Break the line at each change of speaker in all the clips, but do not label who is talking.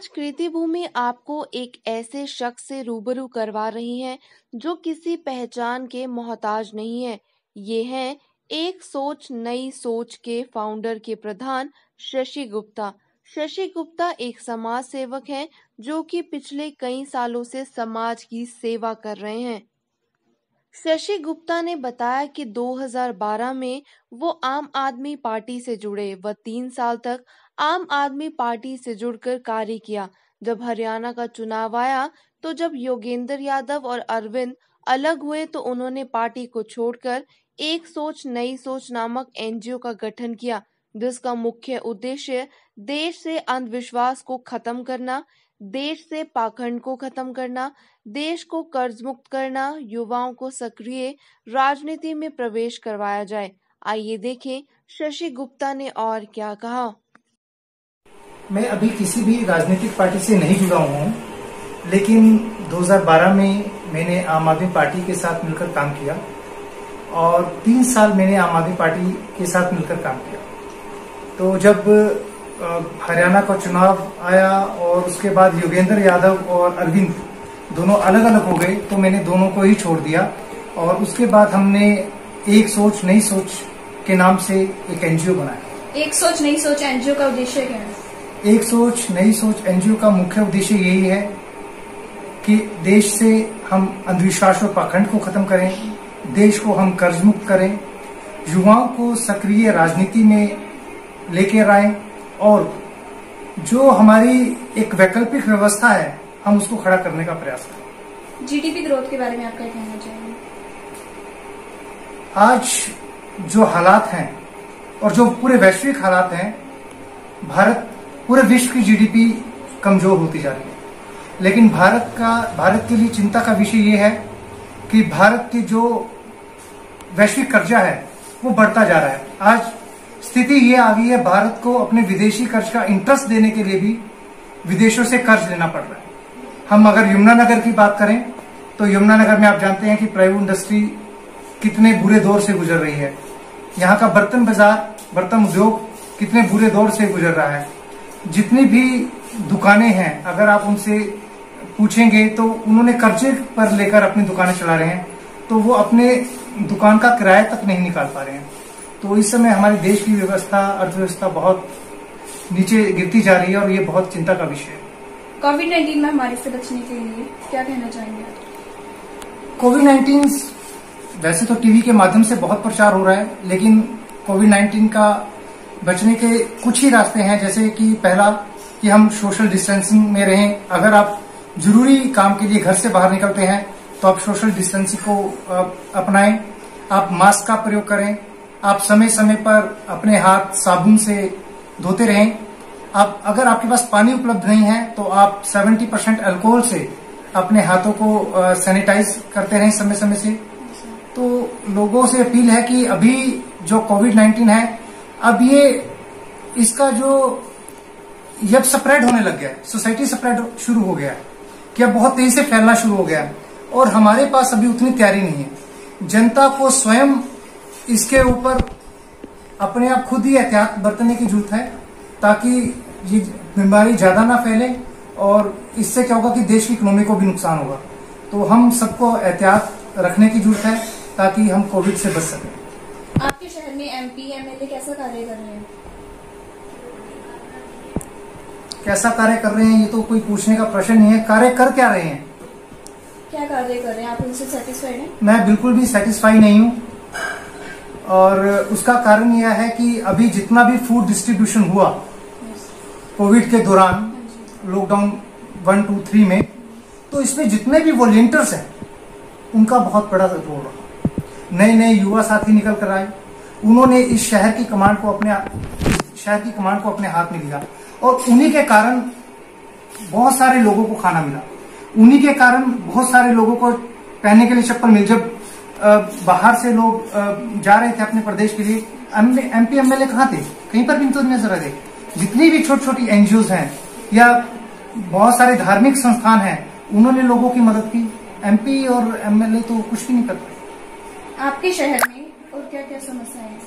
आज कृति भूमि आपको एक ऐसे शख्स से रूबरू करवा रही है जो किसी पहचान के मोहताज नहीं है। ये हैं एक सोच नई सोच के फाउंडर के प्रधान शशि गुप्ता। शशि गुप्ता एक समाज सेवक हैं जो कि पिछले कई सालों से समाज की सेवा कर रहे हैं। शशि गुप्ता ने बताया कि 2012 में वो आम आदमी पार्टी से जुड़े व 3 साल तक आम आदमी पार्टी से जुड़कर कार्य किया। जब हरियाणा का चुनाव आया तो जब योगेंद्र यादव और अरविंद अलग हुए तो उन्होंने पार्टी को छोड़कर एक सोच नई सोच नामक एनजीओ का गठन किया, जिसका मुख्य उद्देश्य देश से अंधविश्वास को खत्म करना, देश से पाखंड को खत्म करना, देश को कर्ज मुक्त करना, युवाओं को सक्रिय राजनीति में प्रवेश करवाया जाए। आइए देखें शशि गुप्ता ने और क्या कहा।
मैं अभी किसी भी राजनीतिक पार्टी से नहीं जुड़ा हूँ, लेकिन 2012 में मैंने आम आदमी पार्टी के साथ मिलकर काम किया और 3 साल मैंने आम आदमी पार्टी के साथ मिलकर काम किया। तो जब हरियाणा का चुनाव आया और उसके बाद योगेंद्र यादव और अरविंद दोनों अलग अलग हो गए तो मैंने दोनों को ही छोड़ दिया और उसके बाद हमने एक सोच नई सोच के नाम से एक एनजीओ बनाया।
एक सोच नई सोच एनजीओ का उद्देश्य क्या है?
एक सोच नई सोच एनजीओ का मुख्य उद्देश्य यही है कि देश से हम अंधविश्वास और पाखंड को खत्म करें, देश को हम कर्ज मुक्त करें, युवाओं को सक्रिय राजनीति में लेकर आए और जो हमारी एक वैकल्पिक व्यवस्था है हम उसको खड़ा करने का प्रयास करें।
जीडीपी ग्रोथ के बारे में आप क्या कहना चाहेंगे?
आज जो हालात हैं और जो पूरे वैश्विक हालात हैं, भारत पूरे विश्व की जीडीपी कमजोर होती जा रही है, लेकिन भारत के लिए चिंता का विषय ये है कि भारत की जो वैश्विक कर्जा है वो बढ़ता जा रहा है। आज स्थिति ये आ गई है, भारत को अपने विदेशी कर्ज का इंटरेस्ट देने के लिए भी विदेशों से कर्ज लेना पड़ रहा है। हम अगर यमुनानगर की बात करें तो यमुनानगर में आप जानते हैं कि प्लाईवुड इंडस्ट्री कितने बुरे दौर से गुजर रही है। यहाँ का बर्तन बाजार, बर्तन उद्योग कितने बुरे दौर से गुजर रहा है। जितनी भी दुकानें हैं अगर आप उनसे पूछेंगे तो उन्होंने कर्जे पर लेकर अपनी दुकानें चला रहे हैं, तो वो अपने दुकान का किराया तक नहीं निकाल पा रहे हैं। तो इस समय हमारे देश की व्यवस्था, अर्थव्यवस्था बहुत नीचे गिरती जा रही है और ये बहुत चिंता का विषय है।
कोविड-19 महामारी से बचने के लिए क्या कहना चाहेंगे?
कोविड-19 वैसे तो टीवी के माध्यम से बहुत प्रचार हो रहा है, लेकिन कोविड-19 का बचने के कुछ ही रास्ते हैं। जैसे कि पहला कि हम सोशल डिस्टेंसिंग में रहें। अगर आप जरूरी काम के लिए घर से बाहर निकलते हैं तो आप सोशल डिस्टेंसिंग को अपनाएं। आप मास्क का प्रयोग करें। आप समय समय पर अपने हाथ साबुन से धोते रहें। आप अगर आपके पास पानी उपलब्ध नहीं है तो आप 70% अल्कोहल से अपने हाथों को सैनिटाइज करते रहें समय समय से। तो लोगों से अपील है कि अभी जो कोविड-19 है, अब ये इसका जो जब स्प्रेड होने लग गया है, सोसाइटी स्प्रेड शुरू हो गया है कि अब बहुत तेजी से फैलना शुरू हो गया है और हमारे पास अभी उतनी तैयारी नहीं है। जनता को स्वयं इसके ऊपर अपने आप खुद ही एहतियात बरतने की जरूरत है ताकि ये बीमारी ज्यादा ना फैले और इससे क्या होगा कि देश की इकोनॉमी को भी नुकसान होगा। तो हम सबको एहतियात रखने की जरूरत है ताकि हम कोविड से बच सकें।
आपके शहर में एमपी एमएलए कैसा कार्य कर रहे हैं?
कैसा कार्य कर रहे हैं ये तो कोई पूछने का प्रश्न नहीं है। कार्य कर क्या रहे हैं?
क्या कार्य कर रहे हैं? आप उनसे सेटिस्फाइड हैं?
मैं बिल्कुल भी सेटिस्फाई नहीं हूँ और उसका कारण यह है कि अभी जितना भी फूड डिस्ट्रीब्यूशन हुआ कोविड के दौरान, लॉकडाउन 1, 2, 3 में, तो इसमें जितने भी वॉलंटियर्स हैं उनका बहुत बड़ा रोल रहा। नए नए युवा साथी निकल कर आए, उन्होंने इस शहर की कमांड को अपने हाथ में लिया और उन्हीं के कारण बहुत सारे लोगों को खाना मिला। उन्हीं के कारण बहुत सारे लोगों को पहनने के लिए चप्पल मिली। जब बाहर से लोग जा रहे थे अपने प्रदेश के लिए, एमपी एमएलए कहाँ थे? कहीं पर भी तो नजर आ रहे। जितनी भी छोटी छोटी एनजीओज हैं या बहुत सारे धार्मिक संस्थान हैं, उन्होंने लोगों की मदद की। एमपी और एमएलए तो कुछ भी नहीं कर पाए।
आपके शहर में और क्या क्या समस्याएं हैं?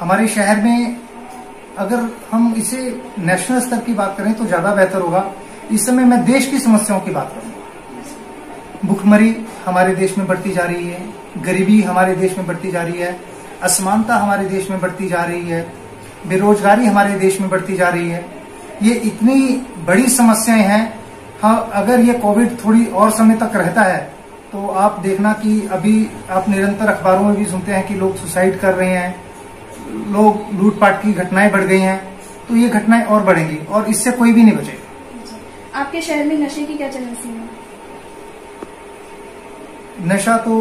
हमारे शहर में अगर हम इसे नेशनल स्तर की बात करें तो ज्यादा बेहतर होगा। इस समय मैं देश की समस्याओं की बात करूंगा। भुखमरी हमारे देश में बढ़ती जा रही है, गरीबी हमारे देश में बढ़ती जा रही है, असमानता हमारे देश में बढ़ती जा रही है, बेरोजगारी हमारे देश में बढ़ती जा रही है। ये इतनी बड़ी समस्याएं हैं। हाँ, अगर ये कोविड थोड़ी और समय तक रहता है तो आप देखना कि अभी आप निरंतर अखबारों में भी सुनते हैं कि लोग सुसाइड कर रहे हैं, लोग लूटपाट की घटनाएं बढ़ गई हैं। तो ये घटनाएं और बढ़ेंगी और इससे कोई भी नहीं बचेगा।
आपके शहर में नशे की क्या चलन सी है?
नशा तो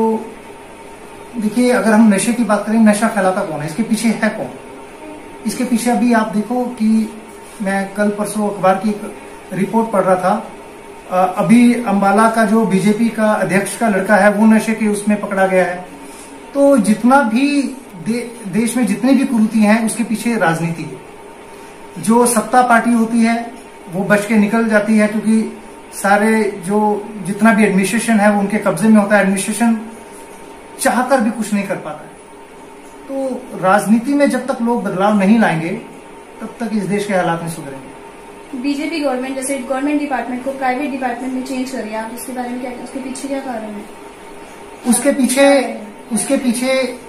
देखिए, अगर हम नशे की बात करें, नशा फैलाता कौन है, इसके पीछे है कौन? इसके पीछे अभी आप देखो कि मैं कल परसों अखबार की एक रिपोर्ट पढ़ रहा था। अभी अंबाला का जो बीजेपी का अध्यक्ष का लड़का है वो नशे के उसमें पकड़ा गया है। तो जितना भी देश में जितनी भी कुरीति हैं उसके पीछे राजनीति है। जो सत्ता पार्टी होती है वो बच के निकल जाती है, क्योंकि सारे जो जितना भी एडमिनिस्ट्रेशन है वो उनके कब्जे में होता है। एडमिनिस्ट्रेशन चाहकर भी कुछ नहीं कर पाता है। तो राजनीति में जब तक लोग बदलाव नहीं लाएंगे तब तक इस देश के हालात नहीं सुधरेंगे।
बीजेपी गवर्नमेंट जैसे गवर्नमेंट डिपार्टमेंट को प्राइवेट डिपार्टमेंट में चेंज कर रही है, आप उसके बारे में क्या, उसके पीछे क्या कारण है?
उसके पीछे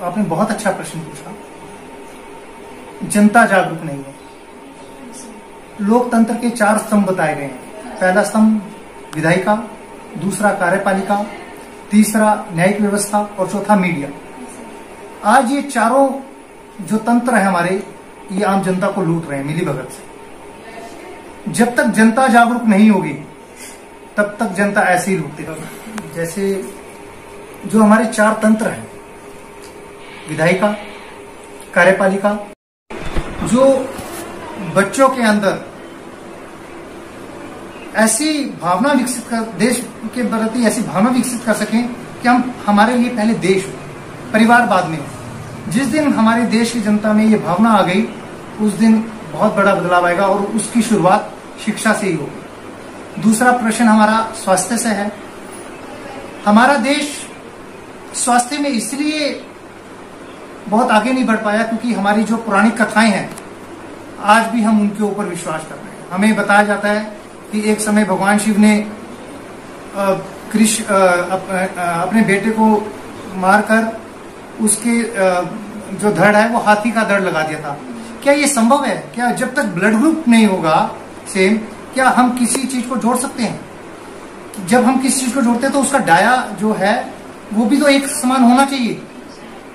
आपने बहुत अच्छा प्रश्न पूछा। जनता जागरूक नहीं है। लोकतंत्र के 4 स्तंभ बताए गए हैं। पहला स्तंभ विधायिका, दूसरा कार्यपालिका, तीसरा न्यायिक व्यवस्था और चौथा मीडिया। आज ये चारों जो तंत्र है हमारे, ये आम जनता को लूट रहे हैं मिलीभगत से। जब तक जनता जागरूक नहीं होगी तब तक जनता ऐसे ही लूटती रहेगी। जैसे जो हमारे 4 तंत्र हैं, विधायिका, कार्यपालिका, जो बच्चों के अंदर ऐसी भावना विकसित कर, देश के प्रति ऐसी भावना विकसित कर सकें कि हम हमारे लिए पहले देश हो, परिवार बाद में हो। जिस दिन हमारे देश की जनता में ये भावना आ गई उस दिन बहुत बड़ा बदलाव आएगा और उसकी शुरुआत शिक्षा से ही होगी। दूसरा प्रश्न हमारा स्वास्थ्य से है। हमारा देश स्वास्थ्य में इसलिए बहुत आगे नहीं बढ़ पाया क्योंकि हमारी जो पुरानी कथाएं हैं आज भी हम उनके ऊपर विश्वास कर रहे हैं। हमें बताया जाता है कि एक समय भगवान शिव ने अपने बेटे को मारकर उसके जो धड़ है वो हाथी का धड़ लगा दिया था। क्या ये संभव है? क्या जब तक ब्लड ग्रुप नहीं होगा सेम, क्या हम किसी चीज को जोड़ सकते हैं? जब हम किसी चीज को जोड़ते हैं तो उसका डाया जो है वो भी तो एक समान होना चाहिए।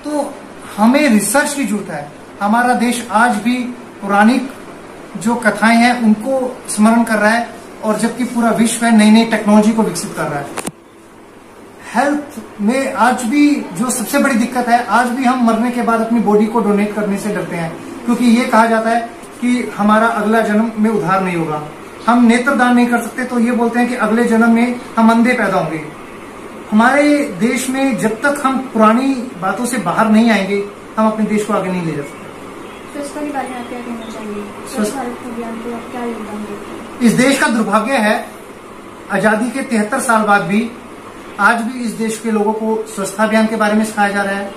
तो हमें रिसर्च की जरूरत है। हमारा देश आज भी पौराणिक जो कथाएं हैं उनको स्मरण कर रहा है और जबकि पूरा विश्व है नई नई टेक्नोलॉजी को विकसित कर रहा है। हेल्थ में आज भी जो सबसे बड़ी दिक्कत है, आज भी हम मरने के बाद अपनी बॉडी को डोनेट करने से डरते हैं क्योंकि ये कहा जाता है कि हमारा अगला जन्म में उद्धार नहीं होगा। हम नेत्रदान नहीं कर सकते तो ये बोलते हैं कि अगले जन्म में हम अंधे पैदा होंगे। हमारे देश में जब तक हम पुरानी बातों से बाहर नहीं आएंगे हम अपने देश को आगे नहीं ले जा सकते।
स्वच्छता के बारे में आप क्या कहना चाहिए? स्वच्छ भारत अभियान को आप क्या योगदान देते हैं?
इस देश का दुर्भाग्य है, आजादी के 73 साल बाद भी आज भी इस देश के लोगों को स्वच्छता अभियान के बारे में सिखाया जा रहा है,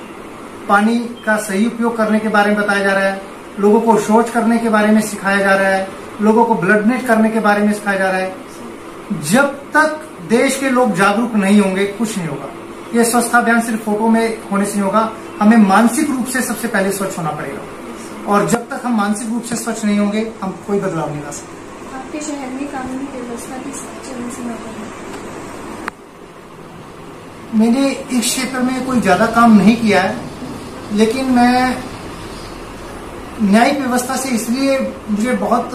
पानी का सही उपयोग करने के बारे में बताया जा रहा है, लोगों को शौच करने के बारे में सिखाया जा रहा है, लोगों को ब्लड डोनेट करने के बारे में सिखाया जा रहा है। जब तक देश के लोग जागरूक नहीं होंगे कुछ नहीं होगा। ये स्वच्छता अभियान सिर्फ फोटो में होने से नहीं होगा, हमें मानसिक रूप से सबसे पहले स्वच्छ होना पड़ेगा और जब तक हम मानसिक रूप से स्वच्छ नहीं होंगे हम कोई बदलाव नहीं ला सकते।
आपके शहर में कानूनी व्यवस्था की चलन सीमा पर है?
मैंने इस क्षेत्र में कोई ज्यादा काम नहीं किया है, लेकिन मैं न्यायिक व्यवस्था से इसलिए मुझे बहुत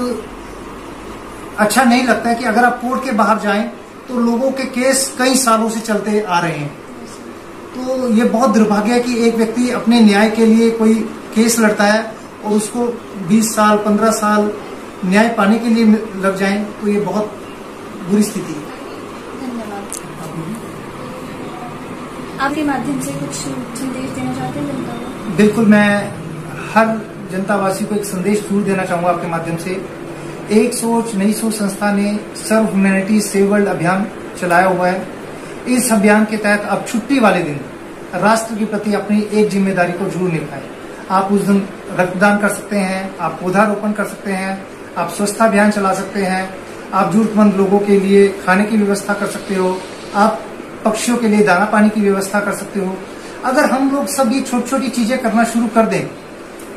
अच्छा नहीं लगता है कि अगर आप कोर्ट के बाहर जाएं तो लोगों के केस कई सालों से चलते आ रहे हैं। तो ये बहुत दुर्भाग्य है कि एक व्यक्ति अपने न्याय के लिए कोई केस लड़ता है और उसको 20 साल 15 साल न्याय पाने के लिए लग जाएं, तो ये बहुत बुरी स्थिति है।
धन्यवाद। आपके माध्यम से कुछ संदेश देना चाहते हैं जनता को?
बिल्कुल, मैं हर जनतावासी को एक संदेश जरूर देना चाहूंगा आपके माध्यम से। एक सोच नई सोच संस्था ने सर्व ह्यूमैनिटी सेव वर्ल्ड अभियान चलाया हुआ है। इस अभियान के तहत अब छुट्टी वाले दिन राष्ट्र के प्रति अपनी एक जिम्मेदारी को जरूर निभाएं। आप उस दिन रक्तदान कर सकते हैं, आप पौधारोपण कर सकते हैं, आप स्वच्छता अभियान चला सकते हैं, आप जरूरतमंद लोगों के लिए खाने की व्यवस्था कर सकते हो, आप पक्षियों के लिए दाना पानी की व्यवस्था कर सकते हो। अगर हम लोग सब ये छोटी छोटी चीजें करना शुरू कर दें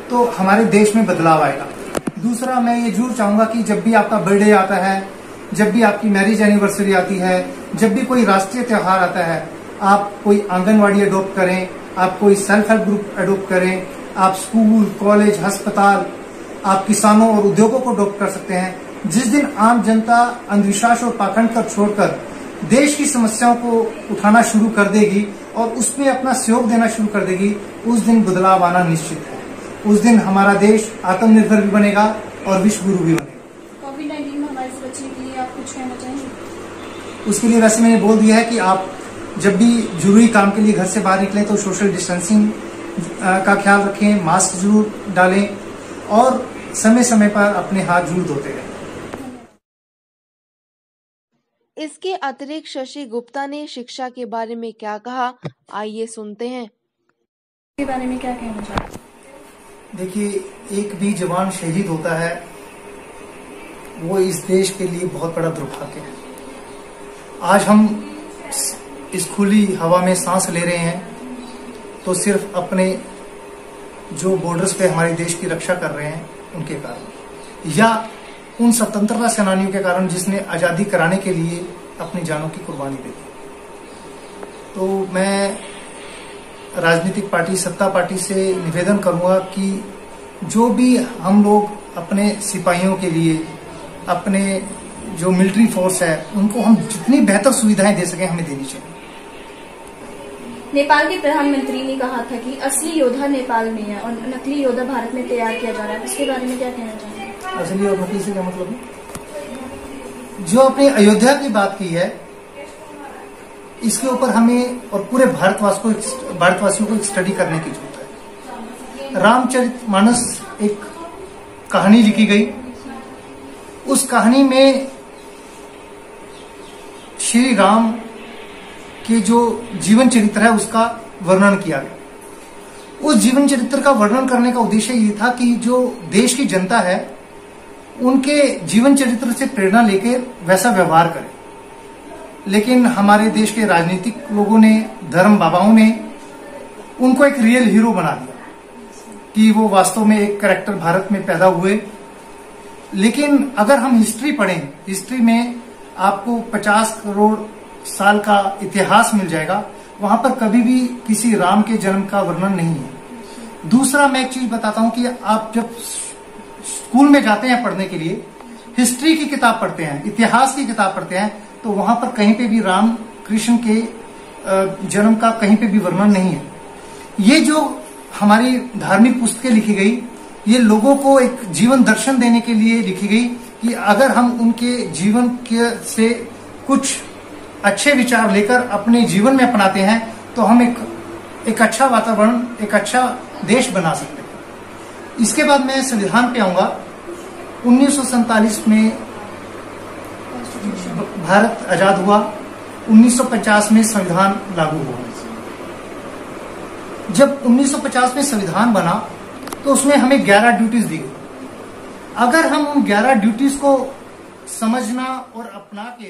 तो हमारे देश में बदलाव आएगा। दूसरा, मैं ये जरूर चाहूंगा कि जब भी आपका बर्थडे आता है, जब भी आपकी मैरिज एनिवर्सरी आती है, जब भी कोई राष्ट्रीय त्योहार आता है, आप कोई आंगनवाड़ी अडॉप्ट करें, आप कोई सेल्फ हेल्प ग्रुप अडॉप्ट करें, आप स्कूल, कॉलेज, अस्पताल, आप किसानों और उद्योगों को अडॉप्ट कर सकते हैं। जिस दिन आम जनता अंधविश्वास और पाखंड कर छोड़कर देश की समस्याओं को उठाना शुरू कर देगी और उसमें अपना सहयोग देना शुरू कर देगी, उस दिन बदलाव आना निश्चित है। उस दिन हमारा देश आत्मनिर्भर भी बनेगा और विश्व गुरु भी बनेगा।
कोविड-19 महामारी से बचने के लिए आप कुछ कहना चाहेंगे?
उसके लिए वैसे मैंने बोल दिया है कि आप जब भी जरूरी काम के लिए घर से बाहर निकलें तो सोशल डिस्टेंसिंग का ख्याल रखें, मास्क जरूर डालें और समय समय पर अपने हाथ जरूर धोते रहें।
इसके अतिरिक्त शशि गुप्ता ने शिक्षा के बारे में क्या कहा, आइए सुनते हैं।
के बारे में क्या कहना चाहते?
देखिए, एक भी जवान शहीद होता है वो इस देश के लिए बहुत बड़ा दुर्भाग्य है। आज हम इस खुली हवा में सांस ले रहे हैं तो सिर्फ अपने जो बॉर्डर्स पे हमारे देश की रक्षा कर रहे हैं उनके कारण, या उन स्वतंत्रता सेनानियों के कारण जिसने आजादी कराने के लिए अपनी जानों की कुर्बानी दी। तो मैं राजनीतिक पार्टी, सत्ता पार्टी से निवेदन करूंगा कि जो भी हम लोग अपने सिपाहियों के लिए, अपने जो मिलिट्री फोर्स है, उनको हम जितनी बेहतर सुविधाएं दे सकें हमें देनी चाहिए।
नेपाल के प्रधानमंत्री ने कहा था कि असली योद्धा नेपाल में है और नकली योद्धा भारत में तैयार किया जा रहा है, इसके बारे में क्या कहना चाहेंगे?
असली और नकली से क्या मतलब है? जो आपने अयोध्या की बात की है, इसके ऊपर हमें और पूरे भारतवासियों को एक स्टडी करने की जरूरत है। रामचरितमानस एक कहानी लिखी गई, उस कहानी में श्री राम के जो जीवन चरित्र है उसका वर्णन किया गया। उस जीवन चरित्र का वर्णन करने का उद्देश्य ये था कि जो देश की जनता है उनके जीवन चरित्र से प्रेरणा लेकर वैसा व्यवहार करें। लेकिन हमारे देश के राजनीतिक लोगों ने, धर्म बाबाओं ने उनको एक रियल हीरो बना दिया कि वो वास्तव में एक कैरेक्टर भारत में पैदा हुए। लेकिन अगर हम हिस्ट्री पढ़ें, हिस्ट्री में आपको 50 करोड़ साल का इतिहास मिल जाएगा, वहां पर कभी भी किसी राम के जन्म का वर्णन नहीं है। दूसरा, मैं एक चीज बताता हूं कि आप जब स्कूल में जाते हैं पढ़ने के लिए, हिस्ट्री की किताब पढ़ते हैं, इतिहास की किताब पढ़ते हैं, तो वहां पर कहीं पे भी राम कृष्ण के जन्म का कहीं पे भी वर्णन नहीं है। ये जो हमारी धार्मिक पुस्तकें लिखी गई, ये लोगों को एक जीवन दर्शन देने के लिए लिखी गई कि अगर हम उनके जीवन के से कुछ अच्छे विचार लेकर अपने जीवन में अपनाते हैं तो हम एक अच्छा वातावरण, एक अच्छा देश बना सकते हैं। इसके बाद मैं संविधान पे आऊंगा। 1947 में भारत आजाद हुआ, 1950 में संविधान लागू हुआ। जब 1950 में संविधान बना तो उसमें हमें 11 ड्यूटीज दी गई। अगर हम उन 11 ड्यूटीज को समझना और अपना के